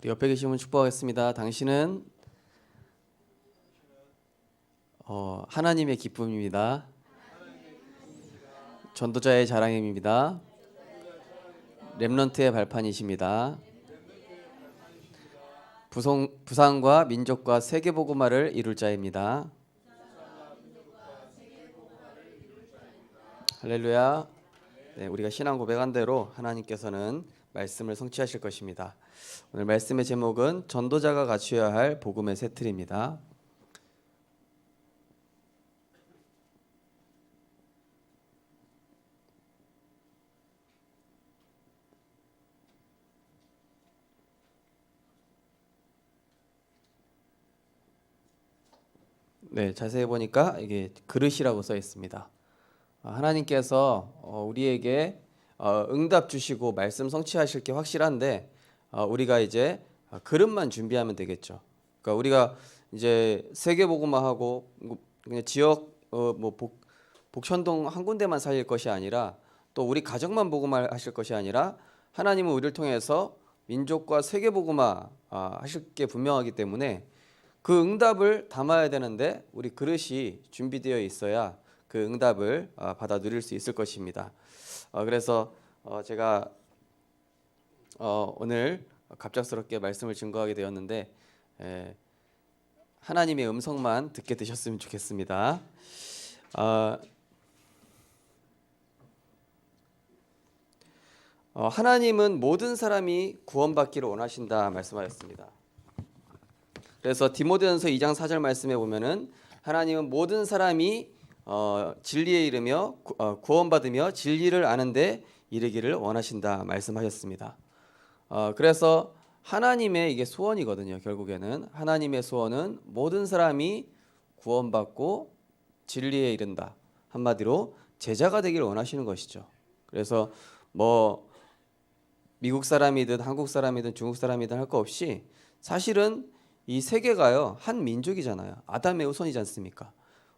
옆에 계신 분 축복하겠습니다. 당신은 하나님의 기쁨입니다. 전도자의 자랑입니다. 렘넌트의 발판이십니다. 부상과 민족과 세계복음화를 이룰 자입니다. 할렐루야. 네, 우리가 신앙 고백한 대로 하나님께서는 말씀을 성취하실 것입니다. 오늘 말씀의 제목은 전도자가 갖추어야 할 복음의 새 틀입니다. 네, 자세히 보니까 이게 그릇이라고 써 있습니다. 하나님께서 우리에게 응답 주시고 말씀 성취하실 게 확실한데 우리가 이제 그릇만 준비하면 되겠죠. 그러니까 우리가 이제 세계 복음화하고 그냥 지역 복천동 한 군데만 살릴 것이 아니라 또 우리 가정만 복음화하실 것이 아니라 하나님은 우리를 통해서 민족과 세계 복음화 하실 게 분명하기 때문에 그 응답을 담아야 되는데 우리 그릇이 준비되어 있어야 그 응답을 받아 누릴 수 있을 것입니다. 그래서 제가 오늘 갑작스럽게 말씀을 증거하게 되었는데 하나님의 음성만 듣게 되셨으면 좋겠습니다. 하나님은 모든 사람이 구원받기를 원하신다 말씀하셨습니다. 그래서 디모데전서 2장 4절 말씀에 보면은 하나님은 모든 사람이 진리에 이르며 구원받으며 진리를 아는데 이르기를 원하신다 말씀하셨습니다. 그래서 하나님의 이게 소원이거든요. 결국에는 하나님의 소원은 모든 사람이 구원받고 진리에 이른다. 한마디로 제자가 되기를 원하시는 것이죠. 그래서 뭐 미국 사람이든 한국 사람이든 중국 사람이든 할 거 없이 사실은 이 세계가요 한 민족이잖아요. 아담의 후손이지 않습니까?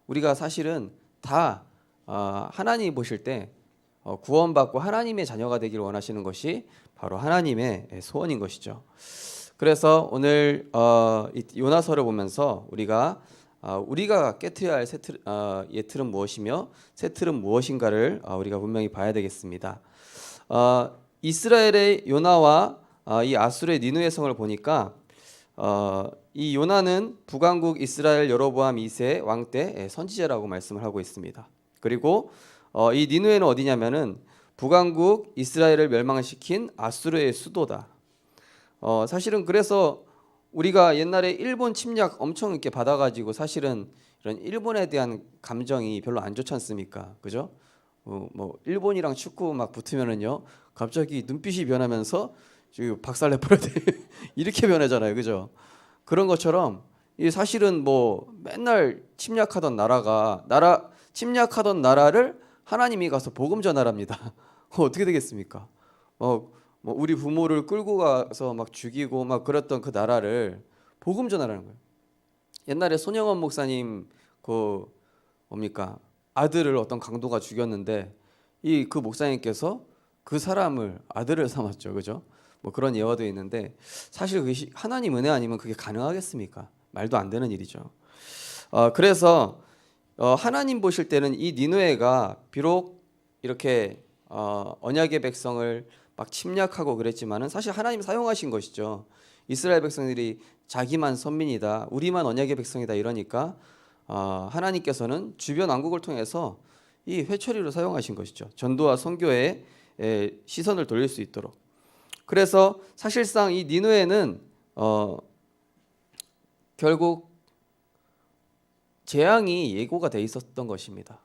우리가 사실은 다 하나님이 보실 때 구원받고 하나님의 자녀가 되기를 원하시는 것이 바로 하나님의 소원인 것이죠. 그래서 오늘 이 요나서를 보면서 우리가 깨트려야 할 예 틀은 무엇이며 새 틀은 무엇인가를 우리가 분명히 봐야 되겠습니다. 이스라엘의 요나와 이 아수르의 니느웨 성을 보니까 이 요나는 북왕국 이스라엘 여로보암 2세 왕 때 선지자라고 말씀을 하고 있습니다. 그리고 이 니느웨는 어디냐면은 북왕국 이스라엘을 멸망시킨 아수르의 수도다. 사실은 그래서 우리가 옛날에 일본 침략 엄청 이렇게 받아가지고 사실은 이런 일본에 대한 감정이 별로 안 좋지 않습니까? 그죠? 뭐 일본이랑 축구 막 붙으면은요 갑자기 눈빛이 변하면서 박살내 버려야 돼 이렇게 변하잖아요, 그죠? 그런 것처럼 이 사실은 뭐 맨날 침략하던 나라를 하나님이 가서 복음 전하랍니다. 어떻게 되겠습니까? 뭐 우리 부모를 끌고 가서 막 죽이고 막 그랬던 그 나라를 복음 전하라는 거예요. 옛날에 손영원 목사님 그 뭡니까 아들을 어떤 강도가 죽였는데 그 목사님께서 그 사람을 아들을 삼았죠, 그죠? 뭐 그런 예화도 있는데 사실 그게 하나님 은혜 아니면 그게 가능하겠습니까? 말도 안 되는 일이죠. 그래서 하나님 보실 때는 이 니느웨가 비록 이렇게 언약의 백성을 막 침략하고 그랬지만은 사실 하나님 사용하신 것이죠. 이스라엘 백성들이 자기만 선민이다, 우리만 언약의 백성이다 이러니까 하나님께서는 주변 왕국을 통해서 이 회초리로 사용하신 것이죠. 전도와 선교에 시선을 돌릴 수 있도록. 그래서 사실상 이 니느웨는 결국 재앙이 예고가 돼 있었던 것입니다.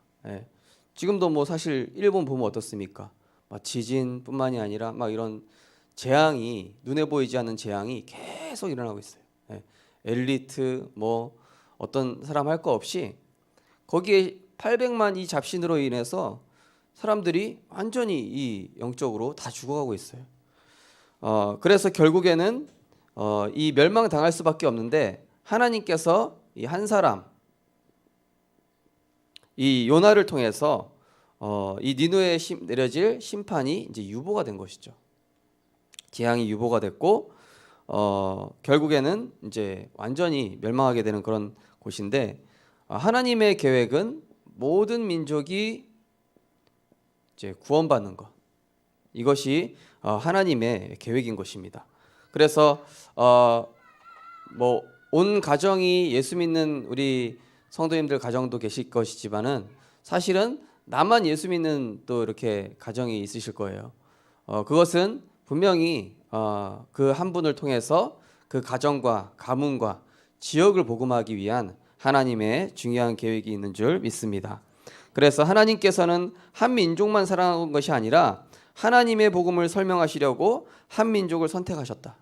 지금도 뭐 사실 일본 보면 어떻습니까? 막 지진뿐만이 아니라 막 이런 재앙이 눈에 보이지 않는 재앙이 계속 일어나고 있어요. 엘리트 뭐 어떤 사람 할 거 없이 거기에 800만 이 잡신으로 인해서 사람들이 완전히 이 영적으로 다 죽어가고 있어요. 그래서 결국에는 이 멸망당할 수밖에 없는데 하나님께서 이 한 사람 이 요나를 통해서 이 니느웨에 내려질 심판이 이제 유보가 된 것이죠. 재앙이 유보가 됐고 결국에는 이제 완전히 멸망하게 되는 그런 곳인데, 하나님의 계획은 모든 민족이 이제 구원받는 것, 이것이 하나님의 계획인 것입니다. 그래서 뭐 온 가정이 예수 믿는 우리 성도님들 가정도 계실 것이지만은 사실은 나만 예수 믿는 또 이렇게 가정이 있으실 거예요. 그것은 분명히 그 한 분을 통해서 그 가정과 가문과 지역을 복음하기 위한 하나님의 중요한 계획이 있는 줄 믿습니다. 그래서 하나님께서는 한 민족만 사랑한 것이 아니라 하나님의 복음을 설명하시려고 한 민족을 선택하셨다.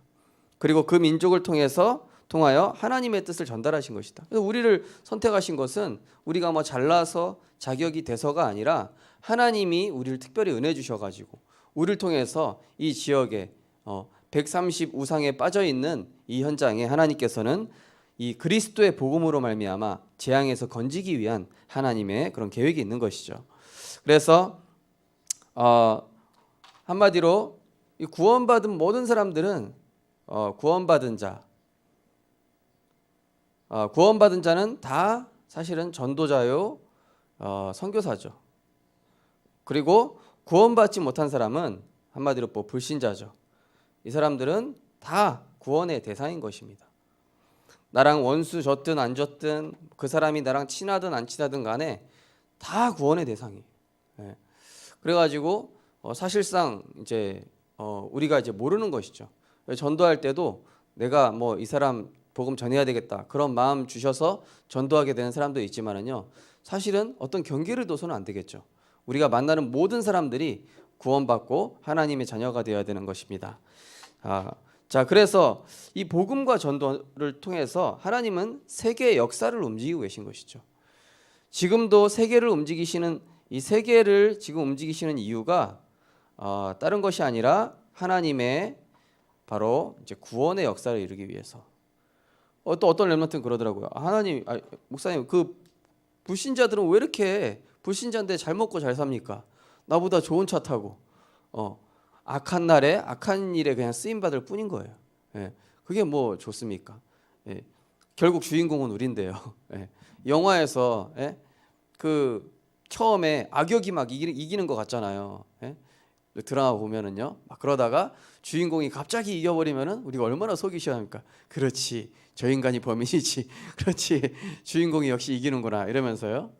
그리고 그 민족을 통하여 하나님의 뜻을 전달하신 것이다. 그래서 우리를 선택하신 것은 우리가 뭐 잘나서 자격이 돼서가 아니라 하나님이 우리를 특별히 은혜 주셔가지고 우리를 통해서 이 지역에 130 우상에 빠져 있는 이 현장에 하나님께서는 이 그리스도의 복음으로 말미암아 재앙에서 건지기 위한 하나님의 그런 계획이 있는 것이죠. 그래서 한마디로 이 구원받은 모든 사람들은 구원받은 자는 다 사실은 전도자요, 선교사죠. 그리고 구원받지 못한 사람은 한마디로 뭐 불신자죠. 이 사람들은 다 구원의 대상인 것입니다. 나랑 원수 졌든 안 졌든 그 사람이 나랑 친하든 안 친하든 간에 다 구원의 대상이에요. 그래가지고 사실상 이제 우리가 이제 모르는 것이죠. 전도할 때도 내가 뭐 이 사람 복음 전해야 되겠다 그런 마음 주셔서 전도하게 되는 사람도 있지만은요, 사실은 어떤 경계를 둬서는 안 되겠죠. 우리가 만나는 모든 사람들이 구원받고 하나님의 자녀가 되어야 되는 것입니다. 자, 그래서 이 복음과 전도를 통해서 하나님은 세계의 역사를 움직이고 계신 것이죠. 지금도 세계를 움직이시는 이 세계를 지금 움직이시는 이유가 다른 것이 아니라 하나님의 바로 이제 구원의 역사를 이루기 위해서. 또 어떤 렘넌트는 그러더라고요. 하나님, 목사님, 그 불신자들은 왜 이렇게 불신자인데 잘 먹고 잘 삽니까? 나보다 좋은 차 타고 악한 날에 악한 일에 그냥 쓰임 받을 뿐인 거예요. 그게 뭐 좋습니까? 결국 주인공은 우린데요. 영화에서 그 처음에 악역이 막 이기는 것 같잖아요. 드라마 보면은요, 막 그러다가 주인공이 갑자기 이겨버리면은 우리가 얼마나 속이 시원합니까? 그렇지, 저 인간이 범인이지. 그렇지, 주인공이 역시 이기는구나 이러면서요.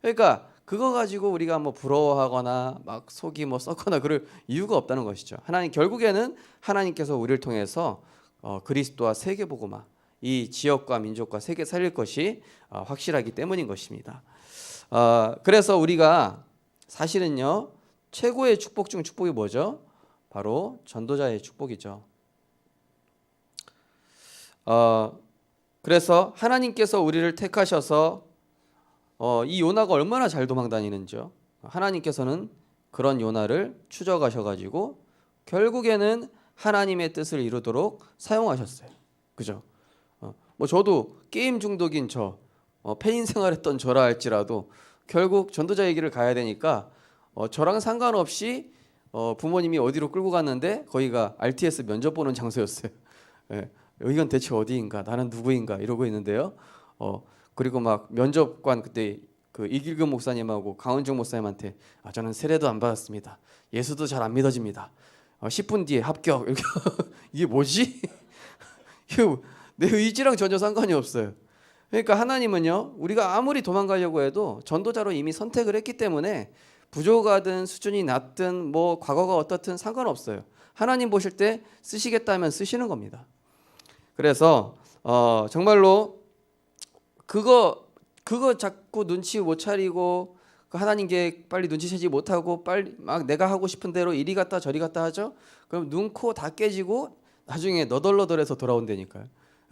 그러니까 그거 가지고 우리가 뭐 부러워하거나 막 속이 뭐 썩거나 그럴 이유가 없다는 것이죠. 결국에는 하나님께서 우리를 통해서 그리스도와 세계 복음화, 이 지역과 민족과 세계 살릴 것이 확실하기 때문인 것입니다. 그래서 우리가 사실은요, 최고의 축복 중 축복이 뭐죠? 바로 전도자의 축복이죠. 그래서 하나님께서 우리를 택하셔서 이 요나가 얼마나 잘 도망다니는지요. 하나님께서는 그런 요나를 추적하셔가지고 결국에는 하나님의 뜻을 이루도록 사용하셨어요. 그죠? 뭐 저도 게임 중독인 폐인 생활했던 저라 할지라도 결국 전도자의 길을 가야 되니까 저랑 상관없이 부모님이 어디로 끌고 갔는데 거기가 RTS 면접 보는 장소였어요. 여기가 대체 어디인가, 나는 누구인가 이러고 있는데요. 그리고 막 면접관 그때 그 이길금 목사님하고 강은중 목사님한테 저는 세례도 안 받았습니다. 예수도 잘 안 믿어집니다. 10분 뒤에 합격. 이게 뭐지? 내 의지랑 전혀 상관이 없어요. 그러니까 하나님은요, 우리가 아무리 도망가려고 해도 전도자로 이미 선택을 했기 때문에 부족하든 수준이 낮든 뭐 과거가 어떻든 상관없어요. 하나님 보실 때 쓰시겠다면 쓰시는 겁니다. 그래서 정말로 그거 자꾸 눈치 못 차리고 하나님께 빨리 눈치채지 못하고 빨리 막 내가 하고 싶은 대로 이리 갔다 저리 갔다 하죠. 그럼 눈, 코 다 깨지고 나중에 너덜너덜해서 돌아온다니까요.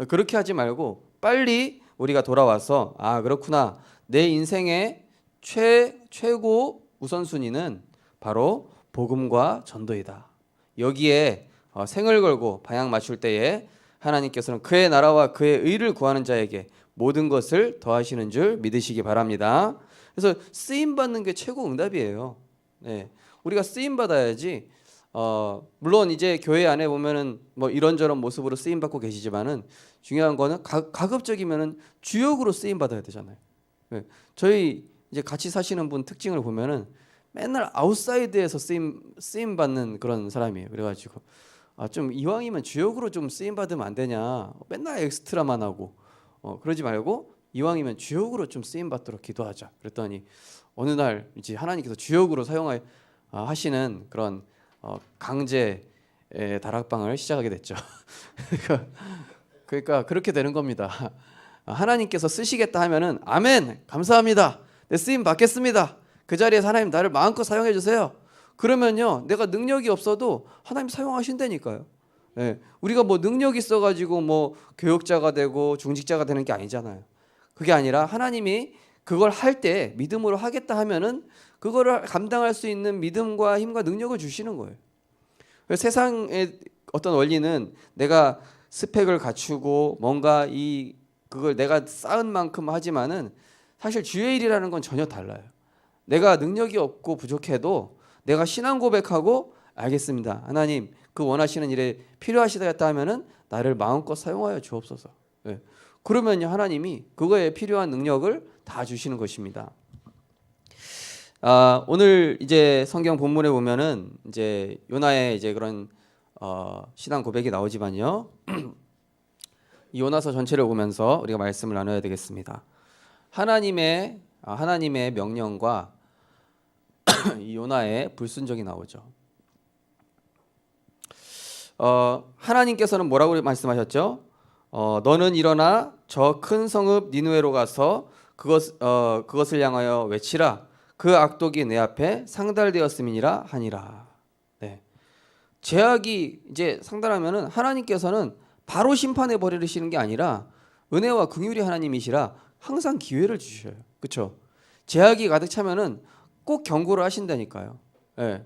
그렇게 하지 말고 빨리 우리가 돌아와서 그렇구나, 내 인생의 최고 우선순위는 바로 복음과 전도이다. 여기에 생을 걸고 방향 맞출 때에 하나님께서는 그의 나라와 그의 의를 구하는 자에게 모든 것을 더하시는 줄 믿으시기 바랍니다. 그래서 쓰임 받는 게 최고 응답이에요. 우리가 쓰임 받아야지 물론 이제 교회 안에 보면은 뭐 이런저런 모습으로 쓰임 받고 계시지만은 중요한 거는 가급적이면은 주역으로 쓰임 받아야 되잖아요. 네. 저희 이제 같이 사시는 분 특징을 보면은 맨날 아웃사이드에서 쓰임 받는 그런 사람이에요. 그래가지고 좀 이왕이면 주역으로 좀 쓰임 받으면 안 되냐? 맨날 엑스트라만 하고 그러지 말고 이왕이면 주역으로 좀 쓰임 받도록 기도하자. 그랬더니 어느 날 이제 하나님께서 주역으로 하시는 그런 강제 다락방을 시작하게 됐죠. 그러니까 그렇게 되는 겁니다. 하나님께서 쓰시겠다 하면은 아멘 감사합니다. 내 쓰임 받겠습니다. 그 자리에서 하나님 나를 마음껏 사용해 주세요. 그러면요 내가 능력이 없어도 하나님 사용하신다니까요. 예, 우리가 뭐 능력 있어가지고 뭐 교역자가 되고 중직자가 되는 게 아니잖아요. 그게 아니라 하나님이 그걸 할 때 믿음으로 하겠다 하면은 그거를 감당할 수 있는 믿음과 힘과 능력을 주시는 거예요. 세상의 어떤 원리는 내가 스펙을 갖추고 뭔가 그걸 내가 쌓은 만큼 하지만은 사실 주의 일이라는 건 전혀 달라요. 내가 능력이 없고 부족해도 내가 신앙 고백하고 알겠습니다. 하나님 그 원하시는 일에 필요하시다 하면은 나를 마음껏 사용하여 주옵소서. 네. 그러면요 하나님이 그거에 필요한 능력을 다 주시는 것입니다. 오늘 이제 성경 본문에 보면은 이제 요나의 이제 그런 신앙 고백이 나오지만요. 이 요나서 전체를 보면서 우리가 말씀을 나눠야 되겠습니다. 하나님의 명령과 이 요나의 불순종이 나오죠. 하나님께서는 뭐라고 말씀하셨죠? 너는 일어나 저 큰 성읍 니느웨로 가서 그것을 향하여 외치라. 그 악독이 내 앞에 상달되었음이니라 하니라. 네. 죄악이 이제 상달하면은 하나님께서는 바로 심판해 버리시는 게 아니라 은혜와 긍휼이 하나님이시라 항상 기회를 주셔요. 그렇죠? 죄악이 가득 차면은 꼭 경고를 하신다니까요. 네.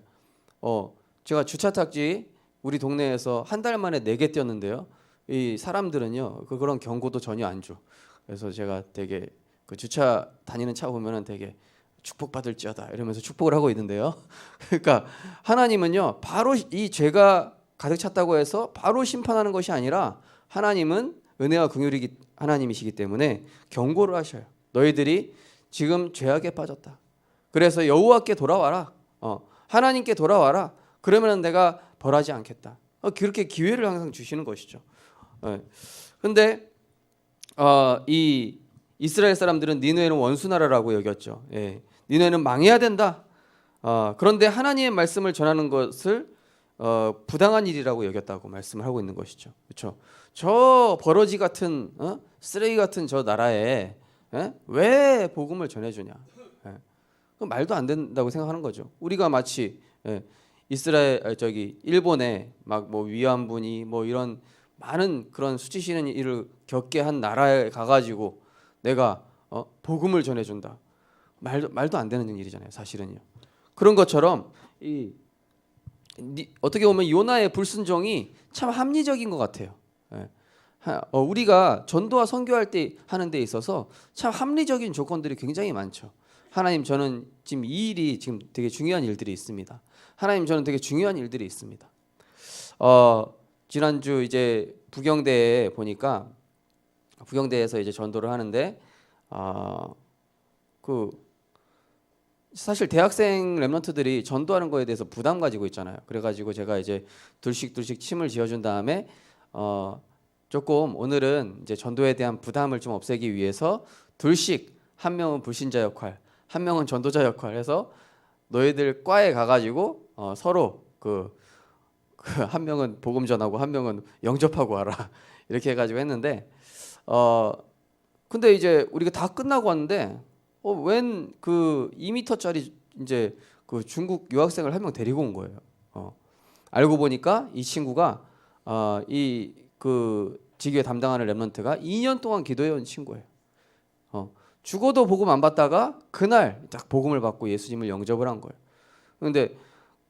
제가 주차 탁지 우리 동네에서 한 달 만에 4개 띄었는데요. 이 사람들은요 그런 경고도 전혀 안 줘. 그래서 제가 되게 그 주차 다니는 차 보면은 되게 축복받을지어다 이러면서 축복을 하고 있는데요. 그러니까 하나님은요 바로 이 죄가 가득 찼다고 해서 바로 심판하는 것이 아니라 하나님은 은혜와 긍휼이 하나님이시기 때문에 경고를 하셔요. 너희들이 지금 죄악에 빠졌다. 그래서 여호와께 돌아와라. 하나님께 돌아와라. 그러면 내가 벌하지 않겠다. 그렇게 기회를 항상 주시는 것이죠. 근데 이 이스라엘 사람들은 니느웨는 원수 나라라고 여겼죠. 예. 니느웨는 망해야 된다. 그런데 하나님의 말씀을 전하는 것을 부당한 일이라고 여겼다고 말씀을 하고 있는 것이죠. 그렇죠? 저 버러지 같은 쓰레기 같은 저 나라에 왜 복음을 전해주냐? 말도 안 된다고 생각하는 거죠. 우리가 마치 일본에 막 뭐 위안부니 뭐 이런 많은 그런 수치시는 일을 겪게 한 나라에 가가지고 내가 복음을 전해준다. 말도 안 되는 일이잖아요. 사실은요. 그런 것처럼 어떻게 보면 요나의 불순종이 참 합리적인 것 같아요. 우리가 전도와 선교할 때 하는 데 있어서 참 합리적인 조건들이 굉장히 많죠. 하나님 저는 지금 이 일이 지금 되게 중요한 일들이 있습니다. 하나님 저는 되게 중요한 일들이 있습니다. 지난주 이제 부경대에 보니까 부경대에서 이제 전도를 하는데 사실 대학생 랩런트들이 전도하는 거에 대해서 부담 가지고 있잖아요. 그래가지고 제가 이제 둘씩 침을 지어준 다음에 조금 오늘은 이제 전도에 대한 부담을 좀 없애기 위해서 둘씩 한 명은 불신자 역할, 한 명은 전도자 역할 해서 너희들 과에 가가지고 서로 한 명은 복음 전하고 한 명은 영접하고 와라 이렇게 해가지고 했는데 근데 이제 우리가 다 끝나고 왔는데 웬 그 2m짜리 이제 그 중국 유학생을 한 명 데리고 온 거예요. 알고 보니까 이 친구가 이 그 지교회 담당하는 랩런트가 2년 동안 기도해온 친구예요. 죽어도 복음 안 받다가 그날 딱 복음을 받고 예수님을 영접을 한 거예요. 그런데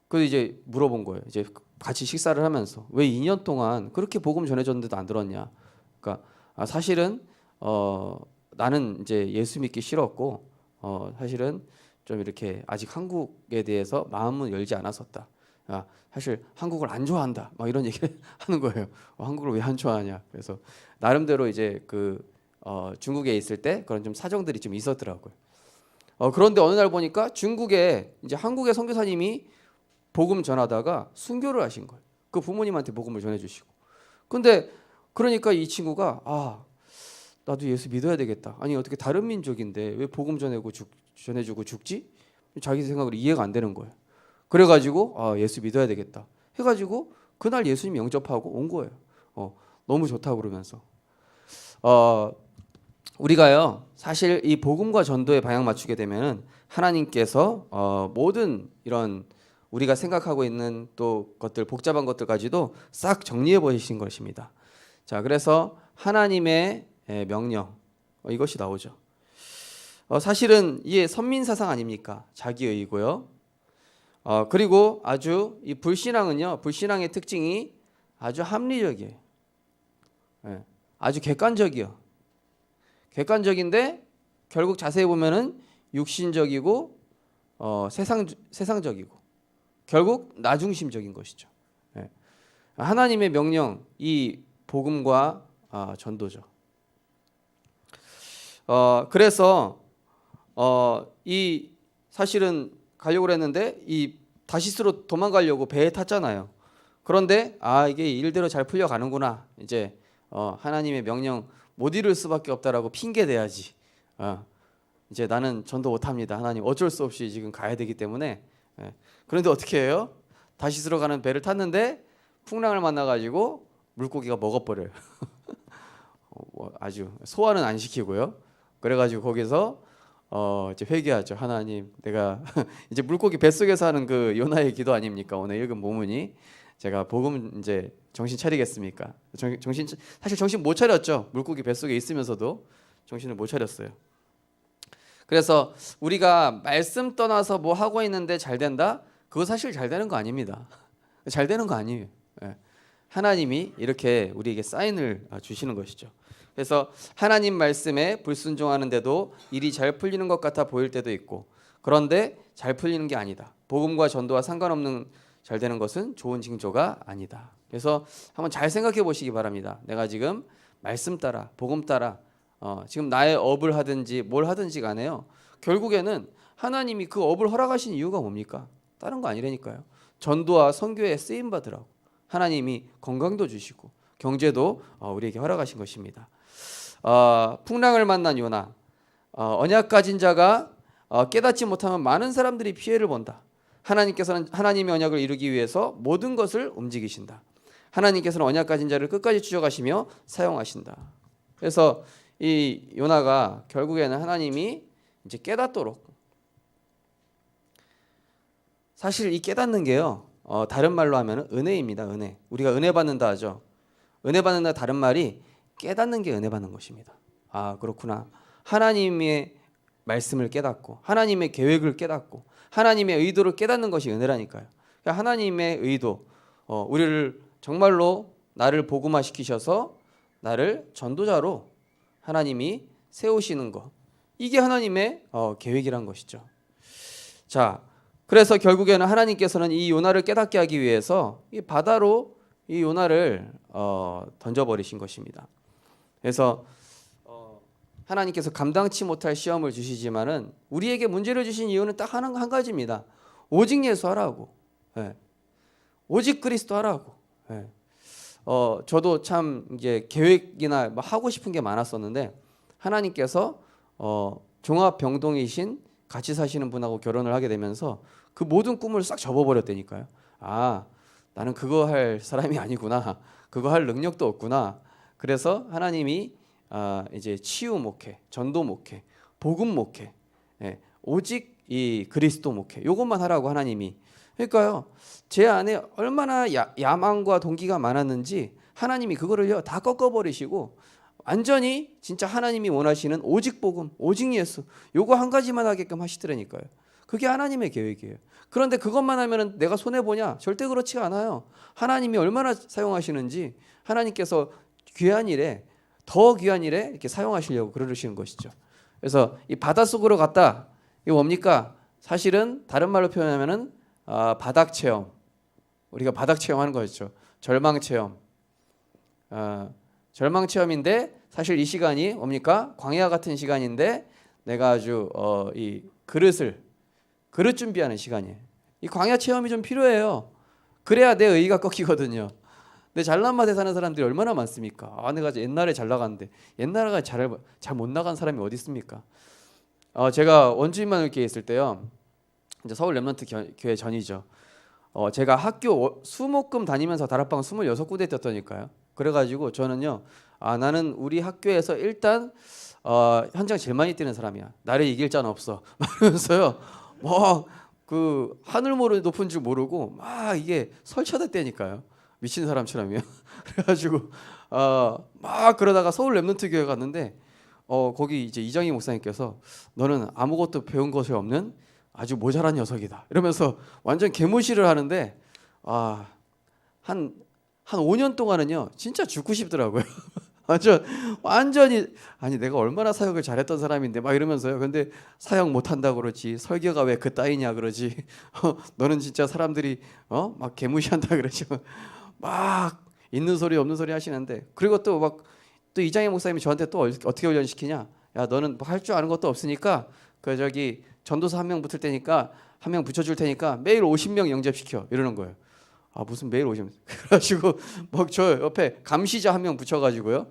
그 이제 물어본 거예요. 이제 같이 식사를 하면서 왜 2년 동안 그렇게 복음 전해줬는데도 안 들었냐? 그러니까 사실은 나는 이제 예수 믿기 싫었고 사실은 좀 이렇게 아직 한국에 대해서 마음은 열지 않았었다. 야, 사실 한국을 안 좋아한다. 막 이런 얘기를 하는 거예요. 한국을 왜 안 좋아하냐. 그래서 나름대로 이제 중국에 있을 때 그런 좀 사정들이 좀 있었더라고요. 그런데 어느 날 보니까 중국에 이제 한국의 선교사님이 복음 전하다가 순교를 하신 거예요. 그 부모님한테 복음을 전해주시고. 근데 그러니까 이 친구가 나도 예수 믿어야 되겠다. 아니 어떻게 다른 민족인데 왜 복음 전해주고 죽지? 자기 생각으로 이해가 안 되는 거예요. 그래가지고 예수 믿어야 되겠다. 해가지고 그날 예수님 영접하고 온 거예요. 너무 좋다고 그러면서. 우리가요 사실 이 복음과 전도에 방향 맞추게 되면은 하나님께서 모든 이런 우리가 생각하고 있는 또 것들 복잡한 것들까지도 싹 정리해 버리신 것입니다. 자, 그래서 하나님의 명령 이것이 나오죠. 사실은 이게 선민 사상 아닙니까? 자기의이고요. 그리고 아주 이 불신앙은요, 불신앙의 특징이 아주 합리적이에요. 아주 객관적이요. 객관적인데 결국 자세히 보면은 육신적이고 세상적이고 결국 나중심적인 것이죠. 하나님의 명령, 이 복음과 전도죠. 그래서 이 사실은 가려고 했는데 이 다시스로 도망가려고 배에 탔잖아요. 그런데 이게 일대로 잘 풀려가는구나. 이제 하나님의 명령 못 이룰 수밖에 없다라고 핑계 대야지. 이제 나는 전도 못합니다. 하나님 어쩔 수 없이 지금 가야 되기 때문에. 그런데 어떻게 해요? 다시스로 가는 배를 탔는데 풍랑을 만나가지고 물고기가 먹어버려요. 아주 소화는 안 시키고요. 그래가지고 거기서 이제 회개하죠. 하나님, 내가 이제 물고기 뱃속에서 하는 그 요나의 기도 아닙니까? 오늘 읽은 본문이 제가 복음 이제 정신 차리겠습니까? 사실 정신 못 차렸죠. 물고기 뱃속에 있으면서도 정신을 못 차렸어요. 그래서 우리가 말씀 떠나서 뭐 하고 있는데 잘 된다? 그거 사실 잘 되는 거 아닙니다. 잘 되는 거 아니에요. 하나님이 이렇게 우리에게 사인을 주시는 것이죠. 그래서 하나님 말씀에 불순종하는데도 일이 잘 풀리는 것 같아 보일 때도 있고, 그런데 잘 풀리는 게 아니다. 복음과 전도와 상관없는 잘 되는 것은 좋은 징조가 아니다. 그래서 한번 잘 생각해 보시기 바랍니다. 내가 지금 말씀 따라 복음 따라 지금 나의 업을 하든지 뭘 하든지 간에요, 결국에는 하나님이 그 업을 허락하신 이유가 뭡니까? 다른 거 아니라니까요. 전도와 선교에 쓰임 받으라고 하나님이 건강도 주시고 경제도 우리에게 허락하신 것입니다. 풍랑을 만난 요나, 언약 가진 자가 깨닫지 못하면 많은 사람들이 피해를 본다. 하나님께서는 하나님의 언약을 이루기 위해서 모든 것을 움직이신다. 하나님께서는 언약 가진 자를 끝까지 추적하시며 사용하신다. 그래서 이 요나가 결국에는 하나님이 이제 깨닫도록, 사실 이 깨닫는 게요, 다른 말로 하면 은혜입니다. 은혜. 우리가 은혜 받는다 하죠. 은혜 받는다 다른 말이 깨닫는 게 은혜 받는 것입니다. 그렇구나. 하나님의 말씀을 깨닫고 하나님의 계획을 깨닫고 하나님의 의도를 깨닫는 것이 은혜라니까요. 그러니까 하나님의 의도, 우리를 정말로 나를 복음화시키셔서 나를 전도자로 하나님이 세우시는 것, 이게 하나님의 계획이란 것이죠. 자, 그래서 결국에는 하나님께서는 이 요나를 깨닫게 하기 위해서 이 바다로 이 요나를 던져버리신 것입니다. 그래서 하나님께서 감당치 못할 시험을 주시지만은 우리에게 문제를 주신 이유는 딱 한 가지입니다. 오직 예수 하라고. 오직 그리스도 하라고. 저도 참 이제 계획이나 뭐 하고 싶은 게 많았었는데 하나님께서 종합병동이신 같이 사시는 분하고 결혼을 하게 되면서 그 모든 꿈을 싹 접어버렸다니까요. 나는 그거 할 사람이 아니구나. 그거 할 능력도 없구나. 그래서 하나님이 이제 치유 목회, 전도 목회, 복음 목회, 오직 이 그리스도 목회, 요것만 하라고 하나님이. 그러니까요, 제 안에 얼마나 야망과 동기가 많았는지 하나님이 그거를요 다 꺾어버리시고 완전히 진짜 하나님이 원하시는 오직 복음, 오직 예수, 요거 한 가지만 하게끔 하시더라니까요. 그게 하나님의 계획이에요. 그런데 그것만 하면 내가 손해보냐? 절대 그렇지가 않아요. 하나님이 얼마나 사용하시는지 하나님께서 귀한 일에, 더 귀한 일에 이렇게 사용하시려고 그러시는 것이죠. 그래서 이 바닷속으로 갔다, 이게 뭡니까? 사실은 다른 말로 표현하면은 바닥 체험, 우리가 바닥 체험하는 거였죠. 절망 체험. 절망 체험인데 사실 이 시간이 뭡니까? 광야 같은 시간인데 내가 아주 이 그릇 준비하는 시간이에요. 이 광야 체험이 좀 필요해요. 그래야 내 의의가 꺾이거든요. 근데 잘난 맛에 사는 사람들이 얼마나 많습니까? 내가 옛날에 잘 나갔는데 옛날에 잘 못 나간 사람이 어디 있습니까? 제가 원주민만 이렇게 있을 때요. 이제 서울 렘넌트 교회 전이죠. 제가 학교 수목금 다니면서 다락방 26군데 뛰었다니까요. 그래가지고 저는요, 나는 우리 학교에서 일단 현장 제일 많이 뛰는 사람이야. 나를 이길 자는 없어. 그러면서요, 뭐 그 하늘 모르 높은 줄 모르고 막 이게 설쳐댔다니까요. 미친 사람처럼요. 그래가지고 막 그러다가 서울 렘넌트 교회 갔는데 거기 이제 이장희 목사님께서 너는 아무것도 배운 것이 없는 아주 모자란 녀석이다 이러면서 완전 개무시를 하는데 한 5년 동안은요 진짜 죽고 싶더라고요. 완전히 아니 내가 얼마나 사역을 잘했던 사람인데 막 이러면서요. 근데 사역 못한다고 그러지 설교가 왜 그따위냐 그러지 너는 진짜 사람들이 막 개무시한다 그러죠. 막 있는 소리 없는 소리 하시는데 그리고 또 이장희 목사님이 저한테 또 어떻게 훈련시키냐 야 너는 뭐 할 줄 아는 것도 없으니까 그 저기 전도사 한 명 붙을 테니까 한 명 붙여줄 테니까 매일 50명 영접시켜 이러는 거예요. 무슨 매일 50명 그래가지고 막 저 옆에 감시자 한 명 붙여가지고요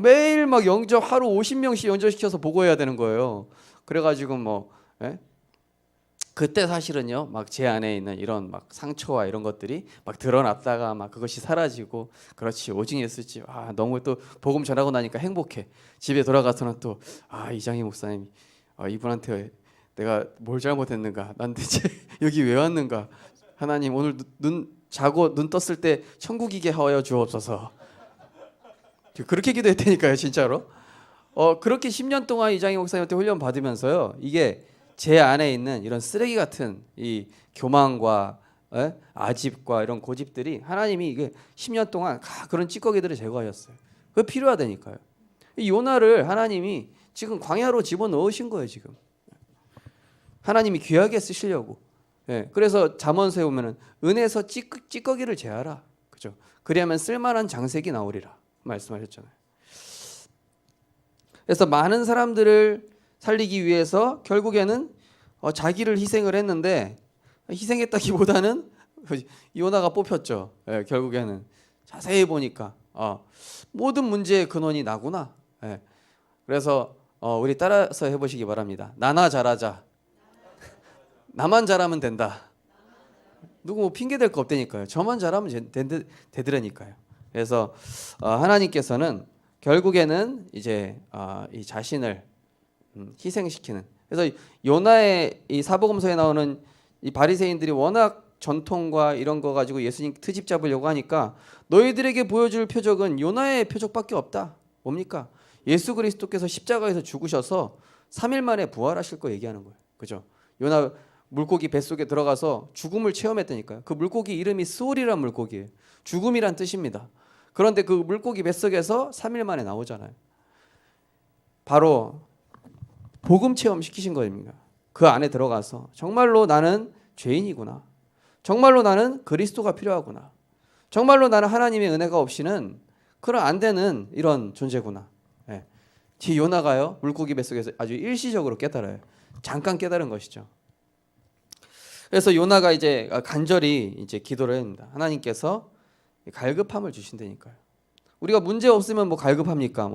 매일 막 영접 하루 50명씩 영접시켜서 보고해야 되는 거예요. 그래가지고 뭐 그때 사실은요 막 제 안에 있는 이런 막 상처와 이런 것들이 막 드러났다가 막 그것이 사라지고 그렇지 오직 예수지 너무 또 복음 전하고 나니까 행복해. 집에 돌아가서는 또 이장희 목사님 이분한테 내가 뭘 잘못했는가 난 대체 여기 왜 왔는가 하나님 오늘 눈 자고 눈 떴을 때 천국이게 하여 주옵소서. 그렇게 기도했다니까요 진짜로. 그렇게 10년 동안 이장희 목사님한테 훈련 받으면서요 이게 제 안에 있는 이런 쓰레기 같은 이 교만과 아집과 이런 고집들이 하나님이 이게 10년 동안 그런 찌꺼기들을 제거하셨어요. 그게 필요하다니까요. 이 요나를 하나님이 지금 광야로 집어넣으신 거예요 지금. 하나님이 귀하게 쓰시려고. 그래서 잠언서에 보면은 은에서 찌꺼기를 제하라. 그죠? 그리하면 쓸만한 장색이 나오리라 말씀하셨잖아요. 그래서 많은 사람들을 살리기 위해서 결국에는 자기를 희생을 했는데 희생했다기보다는 요나가 뽑혔죠. 결국에는 자세히 보니까 모든 문제의 근원이 나구나. 그래서 우리 따라서 해보시기 바랍니다. 나나 잘하자. 나만 잘하면 된다. 누구 뭐 핑계 댈 거 없다니까요. 저만 잘하면 되더라니까요. 그래서 하나님께서는 결국에는 이제 이 자신을 희생시키는. 그래서 요나의 이 사복음서에 나오는 이 바리새인들이 워낙 전통과 이런 거 가지고 예수님 트집 잡으려고 하니까 너희들에게 보여줄 표적은 요나의 표적밖에 없다. 뭡니까? 예수 그리스도께서 십자가에서 죽으셔서 3일 만에 부활하실 거 얘기하는 거예요. 그죠? 요나 물고기 뱃속에 들어가서 죽음을 체험했다니까요. 그 물고기 이름이 스올이란 물고기예요. 죽음이란 뜻입니다. 그런데 그 물고기 뱃속에서 3일 만에 나오잖아요. 바로 복음 체험 시키신 거입니다. 그 안에 들어가서 정말로 나는 죄인이구나. 정말로 나는 그리스도가 필요하구나. 정말로 나는 하나님의 은혜가 없이는 그런 안 되는 이런 존재구나. 이 요나가요 물고기 뱃속에서 아주 일시적으로 깨달아요. 잠깐 깨달은 것이죠. 그래서 요나가 이제 간절히 이제 기도를 합니다. 하나님께서 갈급함을 주신다니까요. 우리가 문제 없으면 뭐 갈급합니까?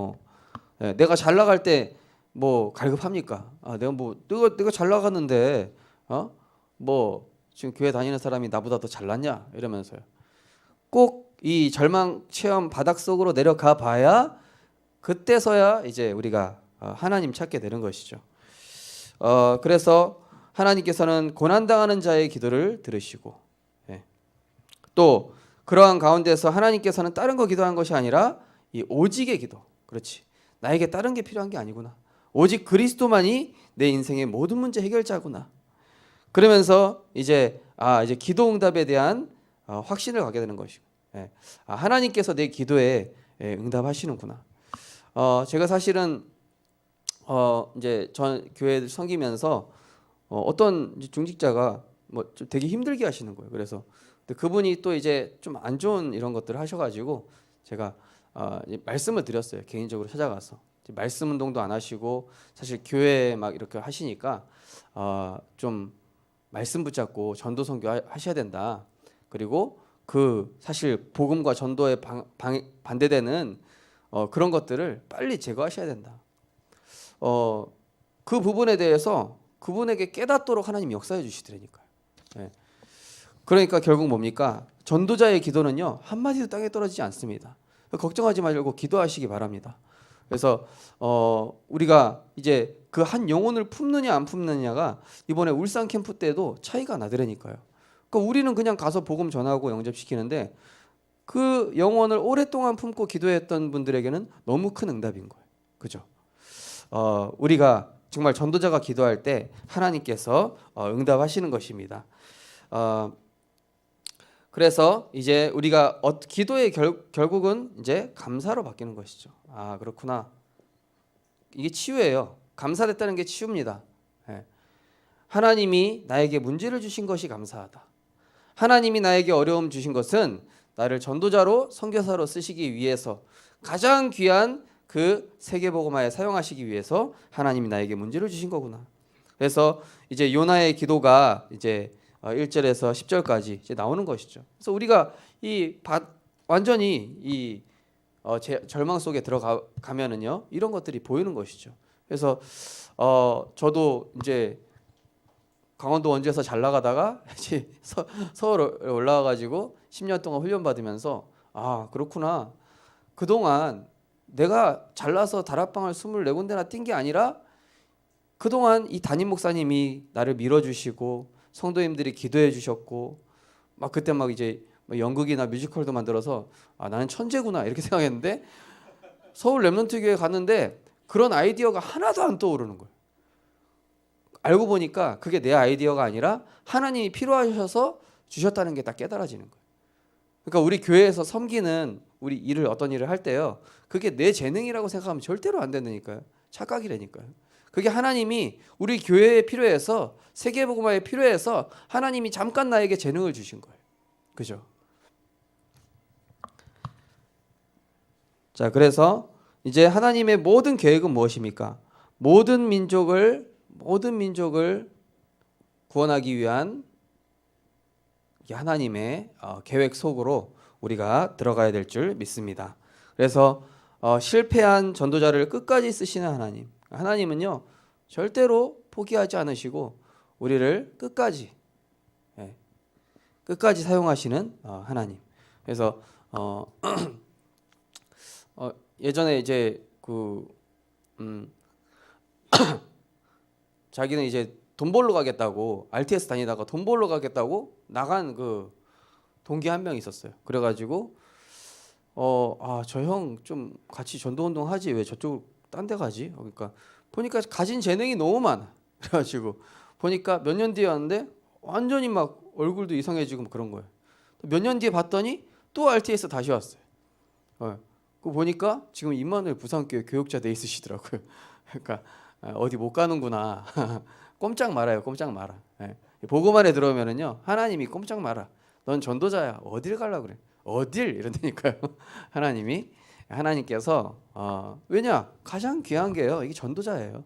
내가 잘 나갈 때 뭐 갈급합니까? 내가 잘 나갔는데 뭐 지금 교회 다니는 사람이 나보다 더 잘났냐 이러면서요. 꼭 이 절망 체험 바닥 속으로 내려가 봐야 그때서야 이제 우리가 하나님 찾게 되는 것이죠. 그래서 하나님께서는 고난당하는 자의 기도를 들으시고 또 그러한 가운데서 하나님께서는 다른 거 기도한 것이 아니라 이 오직의 기도. 그렇지. 나에게 다른 게 필요한 게 아니구나. 오직 그리스도만이 내 인생의 모든 문제 해결자구나. 그러면서 이제 기도 응답에 대한 확신을 갖게 되는 것이고. 하나님께서 내 기도에 응답하시는구나. 제가 사실은 이제 전 교회 섬기면서 어떤 중직자가 뭐 좀 되게 힘들게 하시는 거예요. 그래서 근데 그분이 또 이제 좀 안 좋은 이런 것들을 하셔가지고 제가 말씀을 드렸어요. 개인적으로 찾아가서 말씀 운동도 안 하시고 사실 교회 막 이렇게 하시니까 좀 말씀 붙잡고 전도 선교 하셔야 된다. 그리고 그 사실 복음과 전도에 반대되는 그런 것들을 빨리 제거하셔야 된다. 그 부분에 대해서 그분에게 깨닫도록 하나님 역사해 주시더라니까요. 예. 그러니까 결국 뭡니까? 전도자의 기도는요 한마디도 땅에 떨어지지 않습니다. 걱정하지 말고 기도하시기 바랍니다. 그래서 우리가 이제 그 한 영혼을 품느냐 안 품느냐가 이번에 울산 캠프 때도 차이가 나더라니까요. 그러니까 우리는 그냥 가서 복음 전하고 영접시키는데 그 영혼을 오랫동안 품고 기도했던 분들에게는 너무 큰 응답인 거예요. 그죠? 우리가 정말 전도자가 기도할 때 하나님께서 응답하시는 것입니다. 그래서 이제 우리가 기도의 결국은 이제 감사로 바뀌는 것이죠. 아 그렇구나. 이게 치유예요. 감사됐다는 게 치유입니다. 예. 하나님이 나에게 문제를 주신 것이 감사하다. 하나님이 나에게 어려움 주신 것은 나를 전도자로 선교사로 쓰시기 위해서 가장 귀한 그 세계복음화에 사용하시기 위해서 하나님이 나에게 문제를 주신 거구나. 그래서 이제 요나의 기도가 이제 1절에서 10절까지 이제 나오는 것이죠. 그래서 우리가 완전히 이 절망 속에 들어가면은요 이런 것들이 보이는 것이죠. 그래서 저도 이제 강원도 원주에서 잘 나가다가 이제 서울 올라와가지고 10년 동안 훈련 받으면서 아 그렇구나. 그동안 내가 잘나서 다락방을 24군데나 뛴 게 아니라 그동안 이 담임 목사님이 나를 밀어주시고 성도님들이 기도해 주셨고 막 그때 막 이제 연극이나 뮤지컬도 만들어서 아 나는 천재구나 이렇게 생각했는데 서울 렘넌트 교회 갔는데 그런 아이디어가 하나도 안 떠오르는 거예요. 알고 보니까 그게 내 아이디어가 아니라 하나님이 필요하셔서 주셨다는 게 딱 깨달아지는 거예요. 그러니까 우리 교회에서 섬기는 우리 일을 어떤 일을 할 때요. 그게 내 재능이라고 생각하면 절대로 안 된다니까요. 착각이라니까요. 그게 하나님이 우리 교회에 필요해서 세계복음화에 필요해서 하나님이 잠깐 나에게 재능을 주신 거예요. 그죠? 자, 그래서 이제 하나님의 모든 계획은 무엇입니까? 모든 민족을 구원하기 위한 하나님의 계획 속으로 우리가 들어가야 될 줄 믿습니다. 그래서 실패한 전도자를 끝까지 쓰시는 하나님. 하나님은요 절대로 포기하지 않으시고 우리를 끝까지 사용하시는 하나님. 그래서 예전에 이제 자기는 이제 돈 벌러 가겠다고 RTS 다니다가 돈 벌러 가겠다고 나간 그 동기 한 명 있었어요. 그래가지고 저 형 좀 같이 전도 운동 하지 왜 저쪽 딴 데 가지? 그러니까 보니까 가진 재능이 너무 많아. 그래가지고 보니까 몇 년 뒤에 왔는데 완전히 막 얼굴도 이상해지고 그런 거예요. 몇 년 뒤에 봤더니 또 RTS 다시 왔어요. 그 보니까 지금 임마누엘 부산교회 교육자 돼 있으시더라고요. 그러니까 어디 못 가는구나. 꼼짝 말아요. 꼼짝 말아. 보고만에 들어오면은요 하나님이 꼼짝 말아. 넌 전도자야. 어딜 가려 그래? 어딜 이런다니까요. 하나님께서 왜냐 가장 귀한 게요. 이게 전도자예요.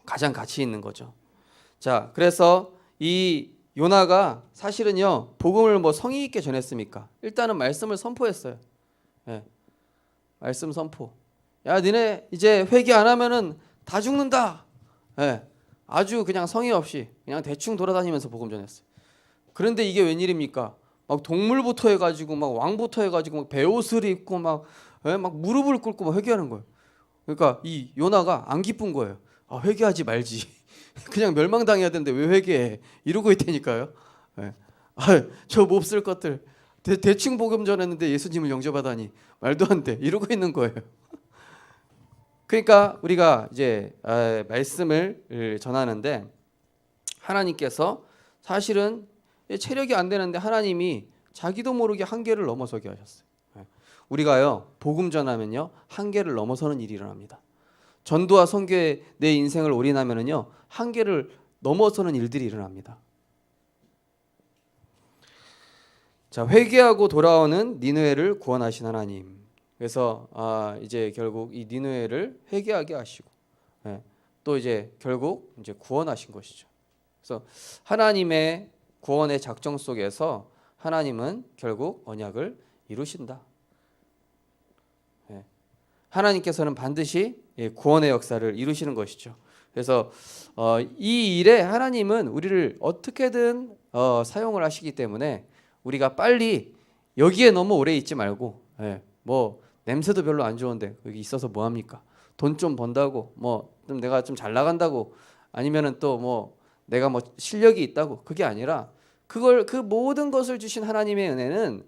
가장 가치 있는 거죠. 자, 그래서 이 요나가 사실은요 복음을 뭐 성의 있게 전했습니까? 일단은 말씀을 선포했어요. 말씀 선포. 야, 니네 이제 회개 안 하면은 다 죽는다. 아주 그냥 성의 없이 그냥 대충 돌아다니면서 복음 전했어요. 그런데 이게 웬일입니까? 막 동물부터 해가지고 막 왕부터 해가지고 막 베옷을 입고 막 무릎을 꿇고 막 회개하는 거예요. 그러니까 이 요나가 안 기쁜 거예요. 회개하지 말지. 그냥 멸망당해야 되는데 왜 회개해? 이러고 있다니까요. 저 몹쓸 것들 대충 복음 전했는데 예수님을 영접하다니 말도 안 돼. 이러고 있는 거예요. 그러니까 우리가 이제 말씀을 전하는데 하나님께서 사실은 체력이 안 되는데 하나님이 자기도 모르게 한계를 넘어서게 하셨어요. 우리가요 복음 전하면요 한계를 넘어서는 일이 일어납니다. 전도와 선교에 내 인생을 올인하면은요 한계를 넘어서는 일들이 일어납니다. 자, 회개하고 돌아오는 니느웨를 구원하신 하나님. 그래서 이제 결국 이 니느웨를 회개하게 하시고, 예, 또 이제 결국 이제 구원하신 것이죠. 그래서 하나님의 구원의 작정 속에서 하나님은 결국 언약을 이루신다. 예, 하나님께서는 반드시 구원의 역사를 이루시는 것이죠. 그래서 이 일에 하나님은 우리를 어떻게든 사용을 하시기 때문에 우리가 빨리 여기에 너무 오래 있지 말고, 뭐 냄새도 별로 안 좋은데 여기 있어서 뭐 합니까? 돈 좀 번다고, 뭐 좀 내가 좀 잘 나간다고, 아니면은 또 뭐 내가 뭐 실력이 있다고, 그게 아니라 그 모든 것을 주신 하나님의 은혜는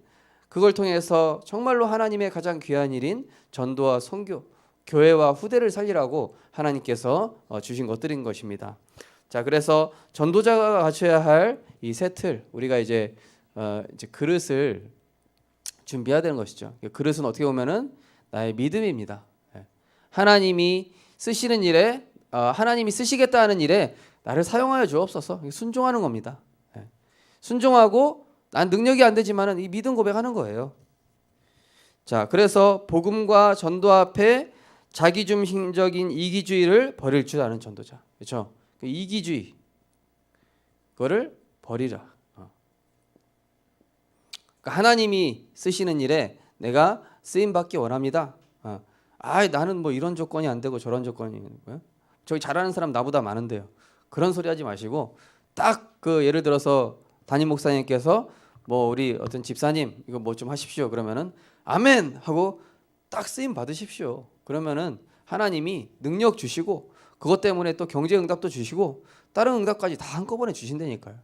그걸 통해서 정말로 하나님의 가장 귀한 일인 전도와 선교, 교회와 후대를 살리라고 하나님께서 주신 것들인 것입니다. 자, 그래서 전도자가 갖춰야 할 이 세 틀, 우리가 이제 그릇을 준비해야 되는 것이죠. 그릇은 어떻게 보면은 나의 믿음입니다. 하나님이 쓰시는 일에, 하나님이 쓰시겠다는 일에 나를 사용하여 주옵소서. 순종하는 겁니다. 순종하고 난 능력이 안 되지만은 이 믿음 고백하는 거예요. 자, 그래서 복음과 전도 앞에 자기중심적인 이기주의를 버릴 줄 아는 전도자. 그렇죠? 그 이기주의, 그거를 버리라. 그러니까 하나님이 쓰시는 일에 내가 쓰임 받기 원합니다. 나는 뭐 이런 조건이 안 되고 저런 조건이 있는 거예요. 저기 잘하는 사람 나보다 많은데요. 그런 소리 하지 마시고 딱 그 예를 들어서 담임 목사님께서 뭐 우리 어떤 집사님 이거 뭐 좀 하십시오. 그러면은 아멘 하고 딱 쓰임 받으십시오. 그러면은 하나님이 능력 주시고 그것 때문에 또 경제 응답도 주시고 다른 응답까지 다 한꺼번에 주신다니까요.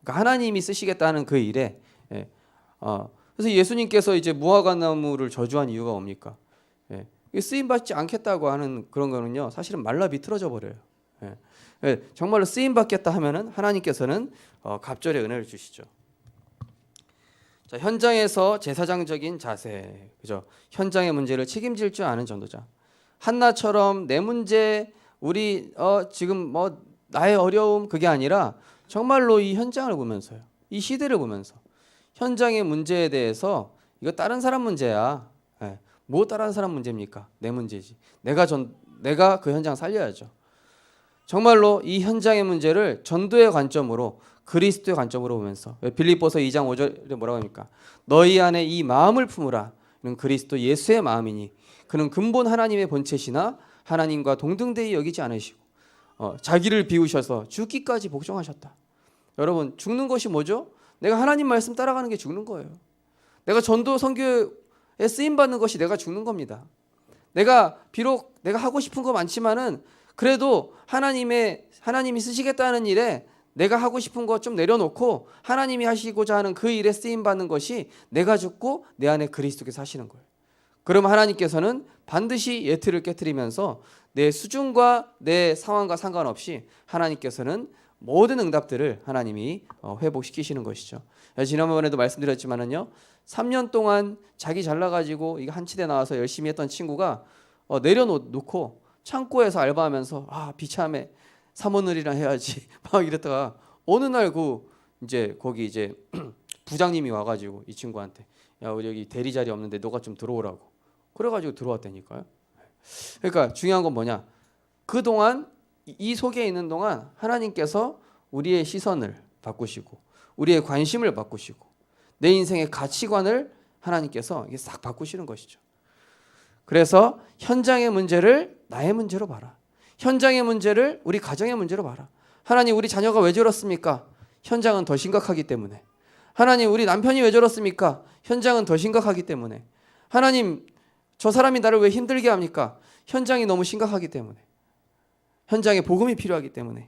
그러니까 하나님이 쓰시겠다는 그 일에, 그래서 예수님께서 이제 무화과나무를 저주한 이유가 뭡니까? 쓰임 받지 않겠다고 하는 그런 거는요, 사실은 말라 비틀어져 버려요. 정말로 쓰임 받겠다 하면은 하나님께서는 갑절의 은혜를 주시죠. 자, 현장에서 제사장적인 자세, 그죠? 현장의 문제를 책임질 줄 아는 전도자. 한나처럼 내 문제, 우리 지금 뭐 나의 어려움, 그게 아니라 정말로 이 현장을 보면서요, 이 시대를 보면서 현장의 문제에 대해서 이거 다른 사람 문제야. 뭐 다른 사람 문제입니까? 내 문제지. 내가 그 현장 살려야죠. 정말로 이 현장의 문제를 전도의 관점으로, 그리스도의 관점으로 보면서, 빌립보서 2장 5절에 뭐라고 합니까? 너희 안에 이 마음을 품으라. 이는 그리스도 예수의 마음이니 그는 근본 하나님의 본체시나 하나님과 동등되이 여기지 않으시고 자기를 비우셔서 죽기까지 복종하셨다. 여러분, 죽는 것이 뭐죠? 내가 하나님 말씀 따라가는 게 죽는 거예요. 내가 전도 선교에 쓰임 받는 것이 내가 죽는 겁니다. 비록 내가 하고 싶은 거 많지만은 그래도 하나님이 쓰시겠다는 일에 내가 하고 싶은 거 좀 내려놓고 하나님이 하시고자 하는 그 일에 쓰임 받는 것이 내가 죽고 내 안에 그리스도께서 사시는 거예요. 그러면 하나님께서는 반드시 예틀을 깨트리면서 내 수준과 내 상황과 상관없이 하나님께서는 모든 응답들을 하나님이 회복시키시는 것이죠. 지난번에도 말씀드렸지만은요, 3년 동안 자기 잘나가지고 이거 한치대 나와서 열심히 했던 친구가 내려놓고 창고에서 알바하면서 비참해, 사모늘이랑 해야지 막 이랬다가 어느 날 이제 거기 이제 부장님이 와가지고 이 친구한테, 야, 우리 여기 대리 자리 없는데 너가 좀 들어오라고, 그래가지고 들어왔다니까요. 그러니까 중요한 건 뭐냐? 그 동안 이 속에 있는 동안 하나님께서 우리의 시선을 바꾸시고 우리의 관심을 바꾸시고 내 인생의 가치관을 하나님께서 이게 싹 바꾸시는 것이죠. 그래서 현장의 문제를 나의 문제로 봐라. 현장의 문제를 우리 가정의 문제로 봐라. 하나님, 우리 자녀가 왜 저렇습니까? 현장은 더 심각하기 때문에. 하나님, 우리 남편이 왜 저렇습니까? 현장은 더 심각하기 때문에. 하나님, 저 사람이 나를 왜 힘들게 합니까? 현장이 너무 심각하기 때문에. 현장에 복음이 필요하기 때문에.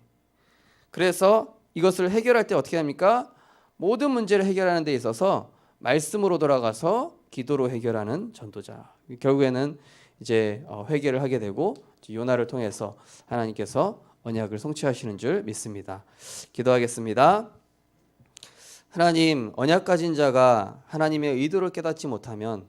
그래서 이것을 해결할 때 어떻게 합니까? 모든 문제를 해결하는 데 있어서 말씀으로 돌아가서 기도로 해결하는 전도자. 결국에는 이제 회개를 하게 되고 요나를 통해서 하나님께서 언약을 성취하시는 줄 믿습니다. 기도하겠습니다. 하나님, 언약 가진 자가 하나님의 의도를 깨닫지 못하면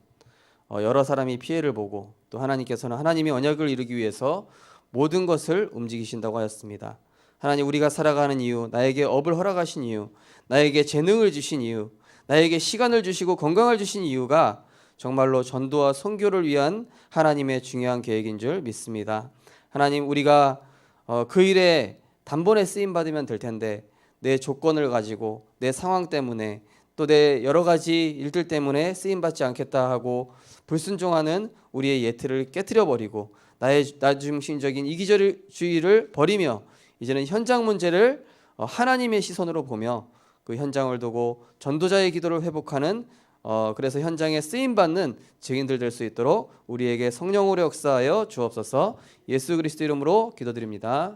여러 사람이 피해를 보고, 또 하나님께서는 하나님의 언약을 이루기 위해서 모든 것을 움직이신다고 하였습니다. 하나님, 우리가 살아가는 이유, 나에게 업을 허락하신 이유, 나에게 재능을 주신 이유, 나에게 시간을 주시고 건강을 주신 이유가 정말로 전도와 선교를 위한 하나님의 중요한 계획인 줄 믿습니다. 하나님, 우리가 그 일에 단번에 쓰임 받으면 될 텐데 내 조건을 가지고 내 상황 때문에 또 내 여러 가지 일들 때문에 쓰임 받지 않겠다 하고 불순종하는 우리의 예틀을 깨트려 버리고 나의 나중심적인 이기주의를 버리며 이제는 현장 문제를 하나님의 시선으로 보며 그 현장을 두고 전도자의 기도를 회복하는 그래서 현장에 쓰임 받는 증인들 될 수 있도록 우리에게 성령으로 역사하여 주옵소서. 예수 그리스도 이름으로 기도드립니다.